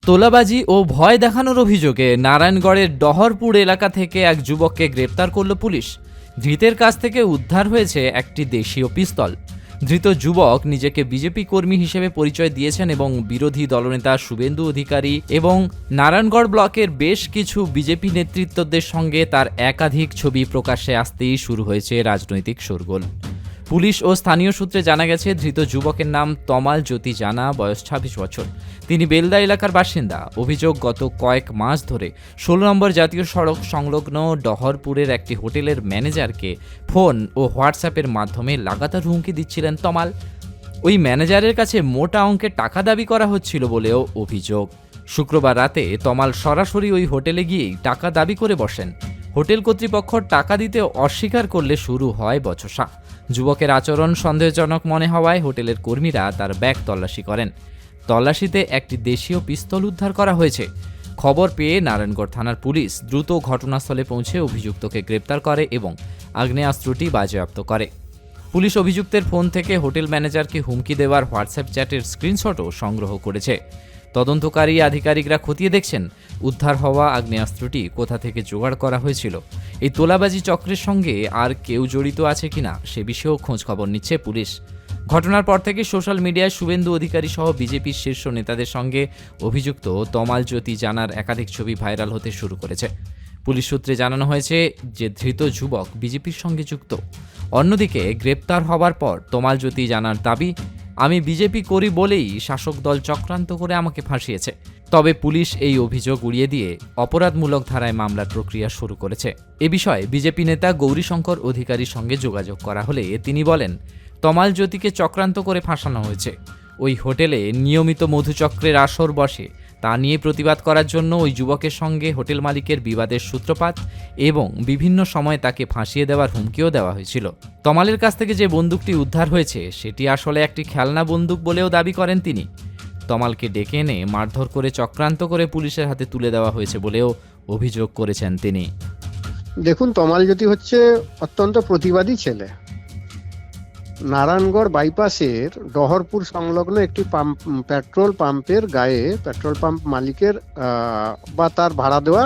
তোলাবাজি ও ভয় দেখানোর অভিযোগে নারায়ণগড়ের ডহরপুর এলাকা থেকে এক যুবককে গ্রেপ্তার করল পুলিশ। ধৃতের কাছ থেকে উদ্ধার হয়েছে একটি দেশীয় পিস্তল। ধৃত যুবক নিজেকে বিজেপি কর্মী হিসেবে পরিচয় দিয়েছেন এবং বিরোধী দলনেতা শুভেন্দু অধিকারী এবং নারায়ণগড় ব্লকের বেশ কিছু বিজেপি নেতৃত্বদের সঙ্গে তার একাধিক ছবি প্রকাশ্যে আসতেই শুরু হয়েছে রাজনৈতিক শোরগোল। পুলিশ ও স্থানীয় সূত্রে জানা গেছে, ধৃত যুবকের নাম তমাল জ্যোতি জানা, বয়স ২৬ বছর। তিনি বেলদা এলাকার বাসিন্দা। অভিযোগ, গত কয়েক মাস ধরে ১৬ নম্বর জাতীয় সড়ক সংলগ্ন ডহরপুরের একটি হোটেলের ম্যানেজারকে ফোন ও হোয়াটসঅ্যাপের মাধ্যমে লাগাতার হুমকি দিচ্ছিলেন তমাল। ওই ম্যানেজারের কাছে মোটা অঙ্কের টাকা দাবি করা হচ্ছিল বলেও অভিযোগ। শুক্রবার রাতে তমাল সরাসরি ওই হোটেলে গিয়েই টাকা দাবি করে বসেন। হোটেল কর্তৃপক্ষ টাকা দিতে অস্বীকার করলে শুরু হয় বচসা। যুবকের আচরণ সন্দেহজনক মনে হওয়ায় হোটেলের কর্মীরা তার ব্যাগ তল্লাশি করেন। তল্লাশিতে একটি দেশীয় পিস্তল উদ্ধার করা হয়েছে। খবর পেয়ে নারায়ণগড় থানার পুলিশ দ্রুত ঘটনাস্থলে পৌঁছে অভিযুক্তকে গ্রেপ্তার করে এবং আগ্নেয়াস্ত্রটি বাজেয়াপ্ত করে। পুলিশ অভিযুক্তের ফোন থেকে হোটেল ম্যানেজারকে হুমকি দেওয়ার হোয়াটসঅ্যাপ চ্যাটের স্ক্রিনশটও সংগ্রহ করেছে। তদন্তকারী আধিকারিকরা খতিয়ে দেখছেন উদ্ধার হওয়া আগ্নেয়াস্ত্রটি কোথা থেকে জোগাড় করা হয়েছিল। এই তোলাবাজি চক্রের সঙ্গে আর কেউ জড়িত আছে কিনা সে বিষয়েও খোঁজ খবর নিচ্ছে পুলিশ। ঘটনার পর থেকে সোশ্যাল মিডিয়ায় শুভেন্দু অধিকারী সহ বিজেপির শীর্ষ নেতাদের সঙ্গে অভিযুক্ত তমাল জ্যোতি জানার একাধিক ছবি ভাইরাল হতে শুরু করেছে। পুলিশ সূত্রে জানানো হয়েছে যে ধৃত যুবক বিজেপির সঙ্গে যুক্ত। অন্যদিকে গ্রেপ্তার হবার পর তমাল জ্যোতি জানার দাবি, আমি বিজেপি করি বলেই শাসক দল চক্রান্ত করে আমাকে ফাঁসিয়েছে। তবে পুলিশ এই অভিযোগ উড়িয়ে দিয়ে অপরাধমূলক ধারায় মামলার প্রক্রিয়া শুরু করেছে। এ বিষয়ে বিজেপি নেতা গৌরীশঙ্কর অধিকারীর সঙ্গে যোগাযোগ করা হলে তিনি বলেন, তমাল জ্যোতিকে চক্রান্ত করে ফাঁসানো হয়েছে। ওই হোটেলে নিয়মিত মধুচক্রের আসর বসে, তা নিয়ে প্রতিবাদ করার জন্য ওই যুবকের সঙ্গে হোটেল মালিকের বিবাদের সূত্রপাত এবং বিভিন্ন সময় তাকে ফাঁসিয়ে দেওয়ার হুমকিও দেওয়া হয়েছিল। তমালের কাছ থেকে যে বন্দুকটি উদ্ধার হয়েছে সেটি আসলে একটি খেলনা বন্দুক বলেও দাবি করেন তিনি। তমালকে ডেকে এনে মারধর করে চক্রান্ত করে পুলিশের হাতে তুলে দেওয়া হয়েছে বলেও অভিযোগ করেছেন তিনি। দেখুন, তমাল জ্যোতি হচ্ছে অত্যন্ত প্রতিবাদী ছেলে। নারায়ণগড় বাইপাসের ডহরপুর সংলগ্ন একটি পেট্রোল পাম্পের গায়ে পেট্রোল পাম্প মালিকের বা তার ভাড়া দেওয়া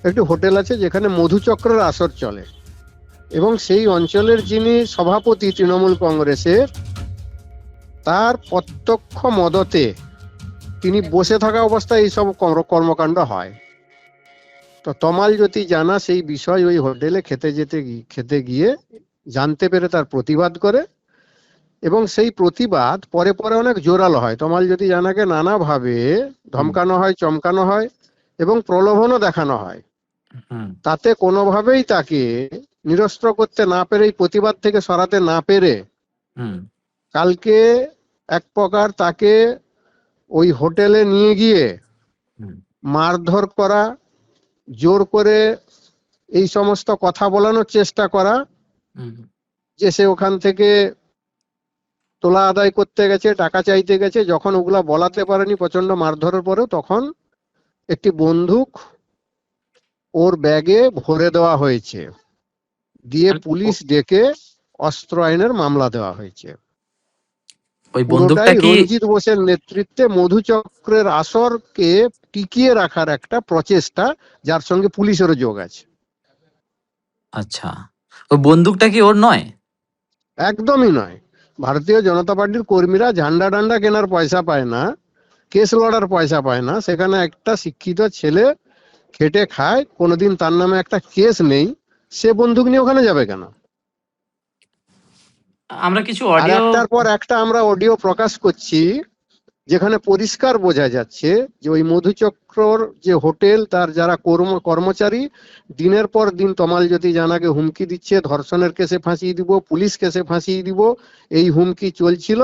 একটি হোটেল আছে যেখানে মধুচক্রের আসর চলে, এবং সেই অঞ্চলের যিনি সভাপতি তৃণমূল কংগ্রেসের, তার প্রত্যক্ষ মদতে তিনি বসে থাকা অবস্থায় এইসব কর্মকাণ্ড হয়। তো তমাল জ্যোতি জানা সেই বিষয় ওই হোটেলে খেতে গিয়ে জানতে পেরে তার প্রতিবাদ করে, এবং সেই প্রতিবাদ পরে পরে অনেক জোরালো হয়। তমাল জ্যোতি জানাকে নানাভাবে ধমকানো হয়, চমকানো হয় এবং প্রলোভনও দেখানো হয়। তাতে কোনোভাবেই তাকে নিরস্ত্র করতে না পেরে, এই প্রতিবাদ থেকে সরাতে না পেরে, কালকে এক প্রকার তাকে ওই হোটেলে নিয়ে গিয়ে মারধর করা, জোর করে এই সমস্ত কথা বলানোর চেষ্টা করা যে সে ওখান থেকে তোলা আদায় করতে গেছে, টাকা চাইতে গেছে। যখন ওগুলা বলাতে পারেনি প্রচন্ড মারধরের পরেও, তখন একটি বন্দুক ওর ব্যাগে ভরে দেওয়া হয়েছে, দিয়ে পুলিশ ডেকে অস্ত্র আইনের মামলা দেওয়া হয়েছে। ওই বন্দুকটা কি রঞ্জিত বোসের নেতৃত্বে মধুচক্রের আসরকে টিকিয়ে রাখার একটা প্রচেষ্টা, যার সঙ্গে পুলিশেরও যোগ আছে। আচ্ছা, ওই বন্দুকটা কি ওর নয়? একদমই নয়। ভারতীয় জনতা পার্টির কর্মীরা ঝান্ডা ডান্ডা কেনার পয়সা পায় না, কেস লড়ার পয়সা পায় না। সেখানে একটা শিক্ষিত ছেলে খেটে খায়, কোনোদিন তার নামে একটা কেস নেই, সে বন্দুক নিয়ে ওখানে যাবে কেন? আমরা কিছু আর একটার পর একটা আমরা অডিও প্রকাশ করছি, যেখানে পরিষ্কার বোঝা যাচ্ছে যে ওই মধুচক্রর যে হোটেল, তার যারা কর্মচারী দিনের পর দিন তমাল জ্যোতি জানাকে হুমকি দিচ্ছে, ধর্ষণের কেসে ফাঁসিয়ে দিব, পুলিশ কেসে ফাঁসিয়ে দিব, এই হুমকি চলছিল।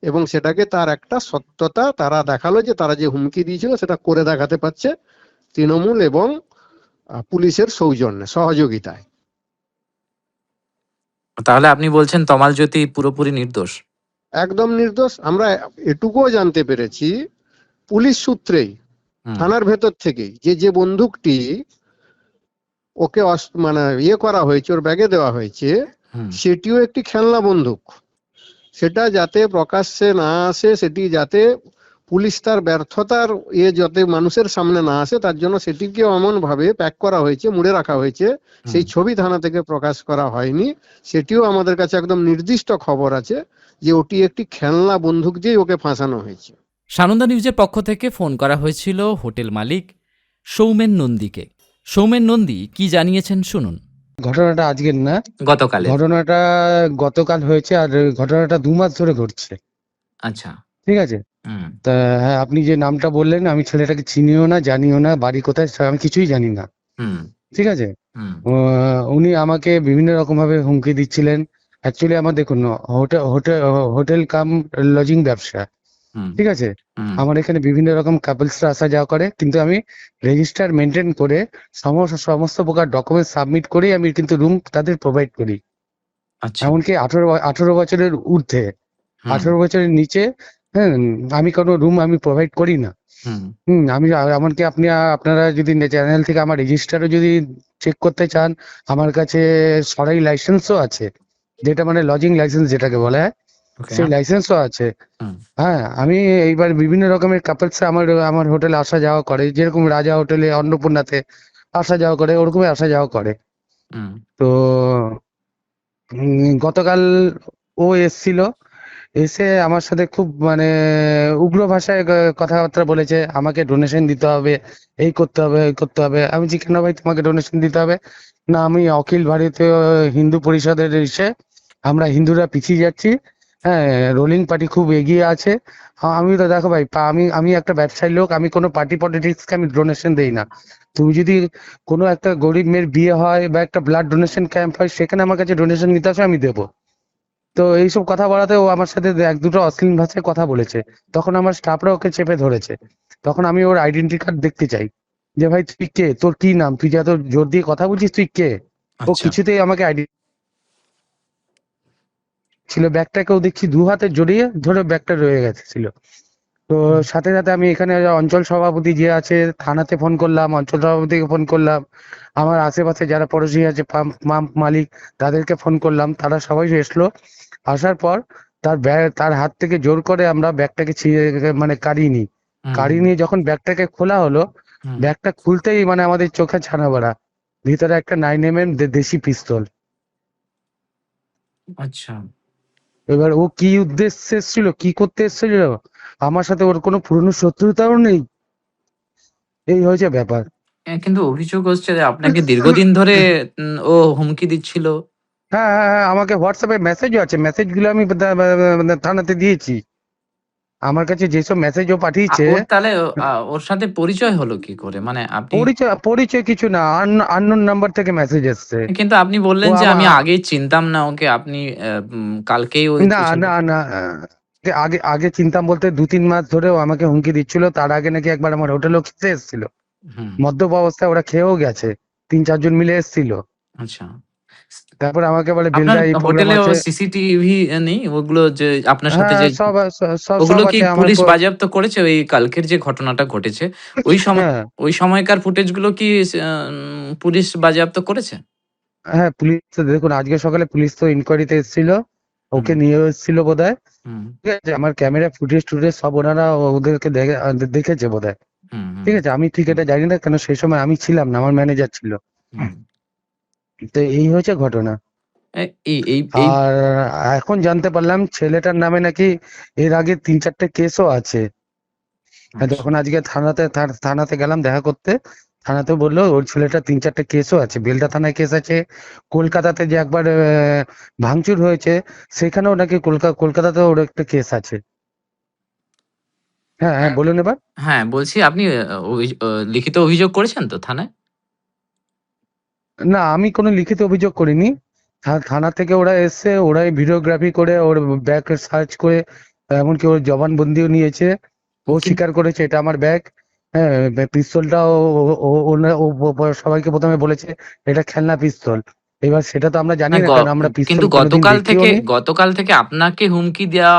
এবং সেটাকে তার একটা সত্যতা তারা দেখালো, যে তারা যে হুমকি দিয়েছিল সেটা করে দেখাতে পারছে তৃণমূল এবং পুলিশের সৌজন্যে, সহযোগিতায়। তাহলে আপনি বলছেন তমাল জ্যোতি পুরোপুরি নির্দোষ? একদম নির্দোষ। আমরা এটুকুও জানতে পেরেছি পুলিশ সূত্রেই, থানার ভেতর থেকেই, যে বন্দুকটি ওকে করা হয়েছে, ওর ব্যাগে দেওয়া হয়েছে, সেটিও একটি খেলনা বন্দুক। সেটা যাতে প্রকাশ্যে না আসে, সেটি যাতে পুলিশ তার ব্যর্থতার যাতে মানুষের সামনে না আসে তার জন্য সেটিকেও এমন ভাবে প্যাক করা হয়েছে, মুড়ে রাখা হয়েছে, সেই ছবি থানা থেকে প্রকাশ করা হয়নি। সেটিও আমাদের কাছে একদম নির্দিষ্ট খবর আছে যে ওটি একটি খেলনা বন্দুক দিয়ে ওকে ফাঁসানো হয়েছে। সানন্দা নিউজের পক্ষ থেকে ফোন করা হয়েছিল হোটেল মালিক সৌমেন নন্দীকে। সৌমেন নন্দী কি জানিয়েছেন শুনুন। ঘটনাটা আজকের না, গতকালে। ঘটনাটা গতকাল হয়েছে, আর ঘটনাটা 2 মাস ধরে ঘটছে। আচ্ছা। ঠিক আছে। তা হ্যাঁ, আপনি যে নামটা বললেন, আমি ছেলেটাকে চিনিও না, জানিও না, বাড়ি কোথায় আমি কিছুই জানি না। ঠিক আছে। উনি আমাকে বিভিন্ন রকম ভাবে হুমকি দিচ্ছিলেন। অ্যাকচুয়ালি আমার দেখুন, হোটেল হোটেল হোটেল কাম লজিং ব্যবসা। ঠিক আছে। আমার এখানে বিভিন্ন রকম কাপলসরা আসা যাওয়া করে, কিন্তু আমি রেজিস্টার মেনটেন করে সমস্ত প্রকার ডকুমেন্ট সাবমিট করেই আমি কিন্তু রুম তাদের প্রোভাইড করি। আচ্ছা। এমনকি 18 বছরের ঊর্ধ্বে, 18 বছরের নিচে, হ্যাঁ, আমি কোনো রুম আমি প্রোভাইড করি না। আমি এমনকি আপনারা যদি চ্যানেল থেকে আমার রেজিস্টারও যদি চেক করতে চান, আমার কাছে সরাই লাইসেন্সও আছে, যেটা মানে লজিং লাইসেন্স যেটাকে বলে হয়, সেই লাইসেন্সও আছে। হ্যাঁ, আমি এইবার বিভিন্ন রকমের কাপলস আমার হোটেলে আসা যাওয়া করে, যেরকম রাজা হোটেলে, অন্নপূর্ণাতে আসা যাওয়া করে, ওরকমই আসা যাওয়া করে। তো গতকাল ও এসছিল, এসে আমার সাথে খুব মানে উগ্র ভাষায় কথাবার্তা বলেছে, আমাকে ডোনেশন দিতে হবে, এই করতে হবে, এই করতে হবে। আমি বলছি, কেন ভাই তোমাকে ডোনেশন দিতে হবে? না, আমি অখিল ভারতীয় হিন্দু পরিষদের এসে আমরা হিন্দুরা পিছিয়ে যাচ্ছি, হ্যাঁ, রোলিং পার্টি খুব এগিয়ে আছে। আমি তো দেখো ভাই, আমি একটা ব্যবসায়ী লোক, আমি কোনো পার্টি পলিটিক্সকে আমি ডোনেশন দেই না। তুমি যদি কোনো একটা গরিব মেয়ের বিয়ে হয় বা একটা ব্লাড ডোনেশন ক্যাম্প হয়, সেখানে আমার কাছে ডোনেশন নিতে আসে, আমি দেবো। তো এইসব কথা বলাতে ও আমার সাথে এক দুটো অশ্লীল ভাষায় কথা বলেছে। তখন আমার স্টাফরা ওকে চেপে ধরেছে। তখন আমি ওর আইডেন্টি কার্ড দেখতে চাই, যে ভাই তুই কে, তোর কি নাম, তুই যা তোর জোর দিয়ে কথা বলছিস, তুই কে? ও কিছুতেই আমাকে আইডি ছিল, ব্যাগটাকেও দেখছি 2 হাতে জড়িয়ে ধরে ব্যাগটা রয়ে গেছে ছিল। তো সাথে সাথে আমি এখানে অঞ্চল সভাপতি যে আছে থানাতে ফোন করলাম, অঞ্চল সভাপতিকে ফোন করলাম, আমার আশেপাশে যারা পড়োশি আছে পাম্প মালিক তাদেরকে ফোন করলাম, তারা সবাই এসলো। আসার পর তার হাত থেকে জোর করে আমরা ব্যাগটাকে মানে কাড়িয়ে নিই। কাড়িয়ে নিয়ে যখন ব্যাগটাকে খোলা হলো, ব্যাগটা খুলতেই মানে আমাদের চোখে ছানা বড়া, ভিতরে একটা 9mm দেশি পিস্তল। আচ্ছা। এবার ও কি উদ্দেশ্যে এসেছিল, কি করতে এসেছিল, আমার সাথে ওর কোনো পুরনো শত্রুতাও নেই। এই হয়েছে ব্যাপার। কিন্তু অভিযোগ হচ্ছে যে আপনাকে দীর্ঘদিন ধরে ও হুমকি দিচ্ছিল। হ্যাঁ হ্যাঁ হ্যাঁ, আমাকে হোয়াটসঅ্যাপে মেসেজও আছে, মেসেজগুলো আমি থানাতে দিয়েছি। আমার কাছে যেসব মেসেজ ও পাঠিয়েছে, ওর তাহলে ওর সাথে পরিচয় হলো কি করে? মানে আপনি পরিচয় পরিচয় কিছু না, আননোন নাম্বার থেকে মেসেজ এসছে। কিন্তু আপনি ও বললেন যে আমি আমার আগেই চিনতাম না ওকে। আপনি কালকেই ওই না না না আগে আগে চিনতাম বলতে 2-3 মাস ধরে ও আমাকে হুমকি দিচ্ছিল। তার আগে নাকি একবার আমার হোটেলেও খেতে এসেছিল, হুম। মদ্যপ অবস্থায় ওরা খেয়েও গেছে, 3-4 জন মিলে এসেছিল। আচ্ছা। তারপর আমাকে বলে আপনার বিলদা এই প্রোগ্রাম হোটেলে আছে। সিসিটিভি নেই? ওগুলো যে আপনার সাথে হ্যাঁ, যে সব সব ওগুলো সব কি আছে আমার পুলিশ বাজেয়াপ্ত করেছে? ওই কালকের যে ঘটনাটা ঘটেছে ওই সময়, হ্যাঁ ওই সময়কার ফুটেজগুলো কি পুলিশ বাজেয়াপ্ত করেছে? হ্যাঁ, পুলিশ তো দেখুন, আজকে সকালে পুলিশ তো ইনকোয়ারিতে এসেছিল, ওকে হুম। নিয়ে এসেছিল বোধহয়। হুম। ঠিক আছে, আমার ক্যামেরা ফুটেজ টুটেজ সব ওনারা ওদেরকে দেখেছে বোধহয়। হুম। হুম। ঠিক আছে, আমি ঠিক এটা জানি না, কেন সেই সময় আমি ছিলাম না, আমার ম্যানেজার ছিল। হুম। তো এই হয়েছে ঘটনা। এই এই এই আর এখন জানতে পারলাম ছেলেটার নামে নাকি এর আগে 3-4টে কেসও আছে। আচ্ছা। যখন আজকে থানাতে গেলাম দেখা করতে, থানাতে বললো ওর ছেলেটা 3-4টে কেসও আছে, বেলদা থানায় কেস আছে, কলকাতাতে যে একবার ভাঙচুর হয়েছে সেখানেও নাকি কলকাতাতে ওর একটা কেস আছে। হ্যাঁ হ্যাঁ, বলুন এবার। হ্যাঁ, বলছি আপনি লিখিত অভিযোগ করেছেন তো থানায়? না, আমি কোনো লিখিত অভিযোগ করিনি। থানা থেকে ওরা এসছে, ওরাই ভিডিওগ্রাফি করে ওর ব্যাগ সার্চ করে, এমনকি ওর জবানবন্দিও নিয়েছে। ও স্বীকার করেছে এটা আমার ব্যাগ। হ্যাঁ, পিস্তলটা সবাইকে প্রথমে বলেছে এটা খেলনা পিস্তল। এবার সেটা তো আমরা জানি না, না, কারণ আমরা পিস্তল কিন্তু কোনোদিন দেখিও নি। গতকাল থেকে আপনাকে হুমকি দেওয়া,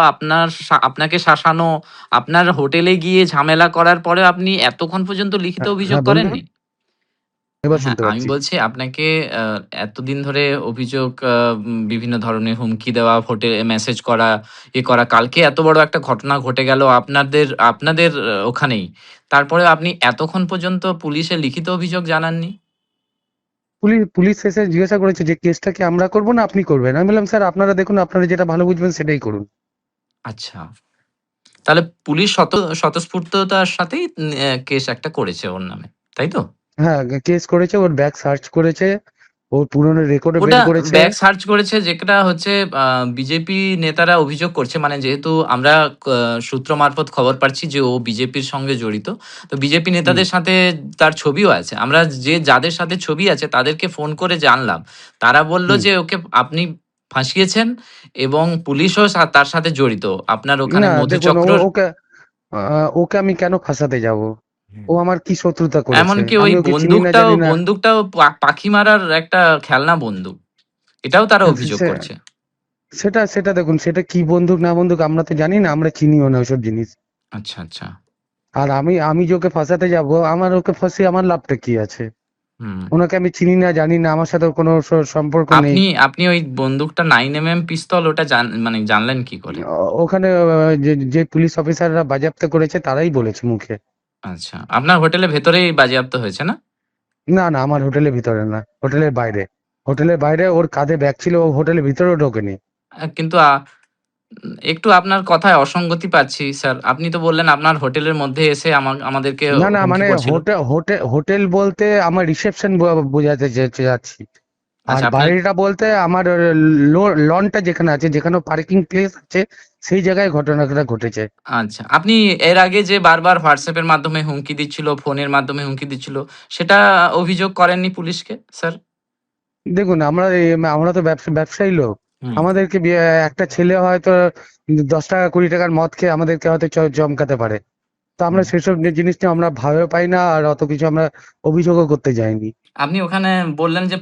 আপনাকে শাসানো, আপনার হোটেলে গিয়ে ঝামেলা করার পরে আপনি এতক্ষণ পর্যন্ত লিখিত হ্যাঁ অভিযোগ হ্যাঁ, বলুন। করেননি? এবার হ্যাঁ, শুনতে আমি পাচ্ছি। বলছি আপনাকে আ এতদিন ধরে অভিযোগ বিভিন্ন ধরনের হুমকি দেওয়া, ভোটে মেসেজ করা, করা। কালকে এত বড় একটা ঘটনা ঘটে গেল আপনাদের আপনাদের ওখানেই। তারপরেও আপনি এতক্ষণ পর্যন্ত পুলিশে লিখিত অভিযোগ জানাননি? পুলিশ এসে জিজ্ঞাসা করেছে যে কেসটা কি আমরা করব না আপনি করবেন? আমি বললাম, স্যার আপনারা দেখুন, আপনারা যেটা ভালো বুঝবেন সেটাই করুন। আচ্ছা। তাহলে পুলিশ স্বতঃস্ফূর্ততার সাথেই কেস একটা করেছে ওর নামে। তাই তো? হ্যাঁ, কেস করেছে, ওর ব্যাগ সার্চ করেছে, ওর পুরনো রেকর্ডও ওটা বের করেছে। ব্যাক সার্চ করেছে যেটা হচ্ছে বিজেপি নেতারা অভিযোগ করছে। মানে যেহেতু আমরা ক সূত্র মারফত খবর পাচ্ছি যে ও বিজেপির সঙ্গে জড়িত। তো বিজেপি হুম, নেতাদের সাথে তার ছবিও আছে। আমরা যাদের সাথে ছবি আছে তাদেরকে ফোন করে জানলাম। তারা বলল হুম। যে ওকে আপনি ফাঁসিয়েছেন এবং পুলিশও তার সাথে জড়িত। আপনার ওখানে না দেখুন, মধুচক্রর ওকে আমি কেন ফাঁসাতে যাব? হুম। ও আমার কি শত্রুতা করেছে? এমনকি ওই আমি ওকে চিনি না বন্দুকটাও জানি না। বন্দুকটাও পাখি মারার একটা খেলনা বন্দুক। এটাও তারা অভিযোগ সে করছে। সেটা দেখুন, সেটা কি বন্দুক না বন্দুক আমরা তো জানি না, আমরা চিনিও না ওসব জিনিস। আচ্ছা, আচ্ছা। আর আমি যে ওকে ফাঁসাতে যাব, আমার ওকে ফাঁসিয়ে আমার লাভটা কি আছে? হুম। ওনাকে আমি চিনি না জানি না, আমার সাথে ওর কোনো সম্পর্ক নেই। আপনি ওই বন্দুকটা 9mm পিস্তল ওটা মানে জানলেন কি করে? ওখানে যে পুলিশ অফিসাররা বাজেয়াপ্ত করেছে তারাই বলেছে মুখে। আচ্ছা। আপনার হোটেলের ভেতরেই বাজেয়াপ্ত হয়েছে না? না না, আমার হোটেলের ভিতরে না, হোটেলের বাইরে। হোটেলের বাইরে ওর কাঁধে ব্যাগ ছিল, ও হোটেলের ভিতরেও ঢোকেনি। কিন্তু একটু আপনার কথায় অসঙ্গতি পাচ্ছি স্যার। আপনি তো বললেন আপনার হোটেলের মধ্যে এসে আমাদেরকে না না, হুমকি মানে করছিল। হোটেল বলতে আমার রিসেপশন বোঝাতে যাচ্ছি। আর আচ্ছা আপনার বাইরেটা বলতে আমার লনটা যেখানে আছে, যেখানে পার্কিং প্লেস আছে, সেই জায়গায় ঘটনাটা ঘটেছে। আচ্ছা। আপনি এর আগে যে বারবার WhatsApp এর মাধ্যমে হুমকি দিচ্ছিল, ফোনের মাধ্যমে হুমকি দিচ্ছিল, সেটা অভিযোগ করেননি পুলিশকে স্যার? দেখুন, আমরা তো ব্যবসায়ী লোক। হুম, আমাদেরকে একটা ছেলে হয়তো 10 টাকা 20 টাকার মদ খেয়ে আমাদেরকে হয়তো চমকাতে পারে। তো আমরা হুম। সেসব জিনিস নিয়ে আমরা ভয়ও পাই না, আর অত কিছু আমরা অভিযোগও করতে যাইনি। আপনি ওখানে বললেন যে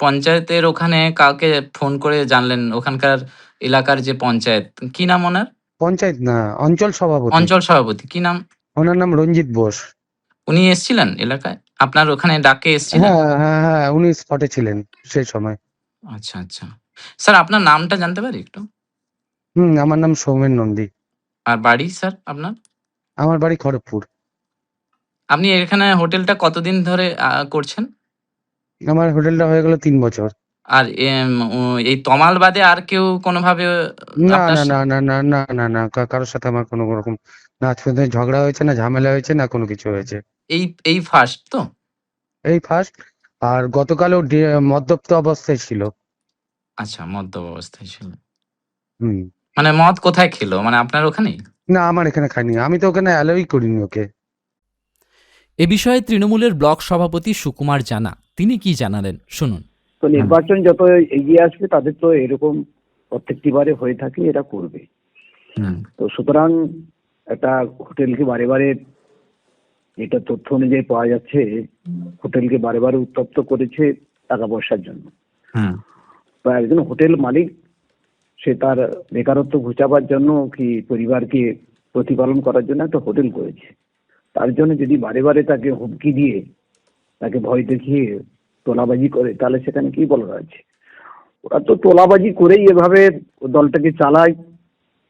পঞ্চায়েতের ওখানে কাউকে ফোন করে জানলেন ওখানকার এলাকার যে পঞ্চায়েত, কি নাম ওনার? পঞ্চায়েত না, অঞ্চল সভাপতি। অঞ্চল সভাপতি কি নাম? ওনার নাম রঞ্জিত বোস। উনি এসছিলেন এলাকায়? আপনার ওখানে ডাকে এসছিলেন? হ্যাঁ হ্যাঁ হ্যাঁ, উনি স্পটে ছিলেন সেই সময়। আচ্ছা, আচ্ছা। স্যার আপনার নামটা জানতে পারি একটু? আমার নাম সৌমেন নন্দী। আর বাড়ি স্যার আপনার? আমার বাড়ি খড়গপুর। আপনি এখানে হোটেলটা কতদিন ধরে করছেন? আমার হোটেলটা হয়ে গেল 3 বছর। আর এই তমাল বাদে আর কেউ কোনোভাবে না আপনার না না না না না না না, কারোর সাথে আমার কোনো রকম না আজ পর্যন্ত ঝগড়া হয়েছে, না ঝামেলা হয়েছে, না কোনো কিছু হয়েছে। এই ফার্স্ট তো? এই ফার্স্ট। আর গতকালও মদ্যপ অবস্থায় ছিল। আচ্ছা, মদ্যপ অবস্থায় ছিল। হুম। মানে মদ কোথায় খেলো? মানে আপনার ওখানেই? না, আমার এখানে খাইনি, আমি তো ওখানে অ্যালাউই করিনি ওকে। এ বিষয়ে তৃণমূলের ব্লক সভাপতি সুকুমার জানা তিনি কি জানালেন শুনুন। তো নির্বাচন যত এগিয়ে আসবে তাদের তো এরকম প্রত্যেকটি বারে হয়ে থাকে, এরা করবে। হুম, তো সুতরাং একটা হোটেলকে বারে বারে, এটা তথ্য অনুযায়ী পাওয়া যাচ্ছে, হোটেলকে বারে বারে উত্তপ্ত করেছে টাকা পয়সার জন্য। হুম, তো একজন হোটেল মালিক, সে তার বেকারত্ব ঘুচাবার জন্য কি পরিবারকে প্রতিপালন করার জন্য একটা হোটেল করেছে। তার জন্য যদি বারে বারে তাকে হুমকি দিয়ে, তাকে ভয় দেখিয়ে তোলাবাজি করে, তাহলে সেখানে কি বলার আছে? ওরা তো তোলাবাজি করেই এভাবে দলটাকে চালায়,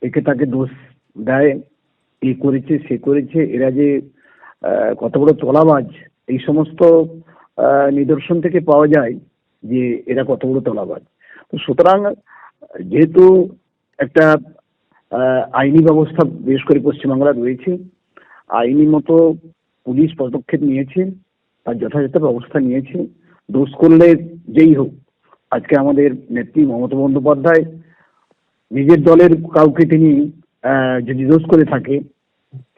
একে তাকে দোষ দেয়, এ করেছে সে করেছে। এরা যে কত বড় তোলাবাজ, এই সমস্ত নিদর্শন থেকে পাওয়া যায় যে এরা কত বড় তোলাবাজ। তো সুতরাং যেহেতু একটা আইনি ব্যবস্থা বিশেষ করে পশ্চিমবাংলা রয়েছে, আইনি মতো পুলিশ পদক্ষেপ নিয়েছে, তার যথাযথ ব্যবস্থা নিয়েছে। দোষ করলে যেই হোক, আজকে আমাদের নেত্রী মমতা বন্দ্যোপাধ্যায় নিজের দলের কাউকে তিনি যদি দোষ করে থাকে,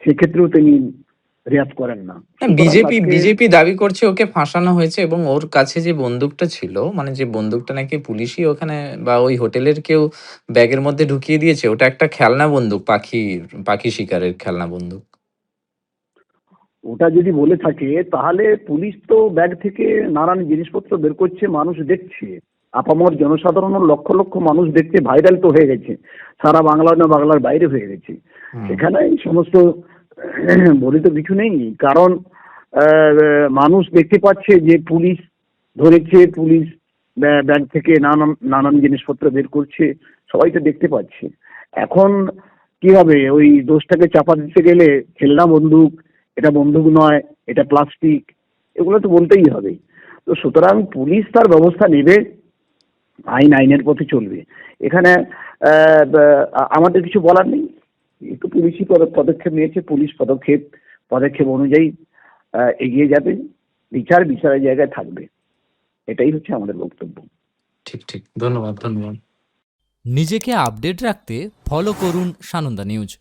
সেক্ষেত্রেও তিনি রেয়াত করেন না। সুতরাং বিজেপি আজকে বিজেপি দাবি করছে ওকে ফাঁসানো হয়েছে এবং ওর কাছে যে বন্দুকটা ছিল মানে যে বন্দুকটা নাকি পুলিশই ওখানে বা ওই হোটেলের কেউ ব্যাগের মধ্যে ঢুকিয়ে দিয়েছে ওটা একটা খেলনা বন্দুক পাখি শিকারের খেলনা বন্দুক। ওটা যদি বলে থাকে, তাহলে পুলিশ তো ব্যাগ থেকে নানান জিনিসপত্র বের করছে, মানুষ দেখছে, আপামর জনসাধারণ লক্ষ লক্ষ মানুষ দেখছে, ভাইরাল তো হয়ে গেছে, সারা বাংলা না বাংলার বাইরে হয়ে গেছে। হুম, সেখানে এই সমস্ত বলে তো কিছু নেই। কারণ মানুষ দেখতে পাচ্ছে যে পুলিশ ধরেছে, পুলিশ ব্যাগ থেকে নানান জিনিসপত্র বের করছে, সবাই তো দেখতে পাচ্ছে। এখন কি হবে, ওই দোষটাকে চাপা দিতে গেলে খেলনা বন্দুক, এটা বন্দুক নয়, এটা প্লাস্টিক, এগুলো তো বলতেই হবে। তো সুতরাং পুলিশ তার ব্যবস্থা নেবে, আইনের পথে চলবে। এখানে আমাদের কিছু বলার নেই, একটু পুলিশই পদক্ষেপ নিয়েছে, পুলিশ পদক্ষেপ অনুযায়ী এগিয়ে যাবে, বিচারের জায়গায় থাকবে, এটাই হচ্ছে আমাদের বক্তব্য। ঠিক ঠিক, ধন্যবাদ ধন্যবাদ। নিজেকে আপডেট রাখতে ফলো করুন সানন্দা নিউজ।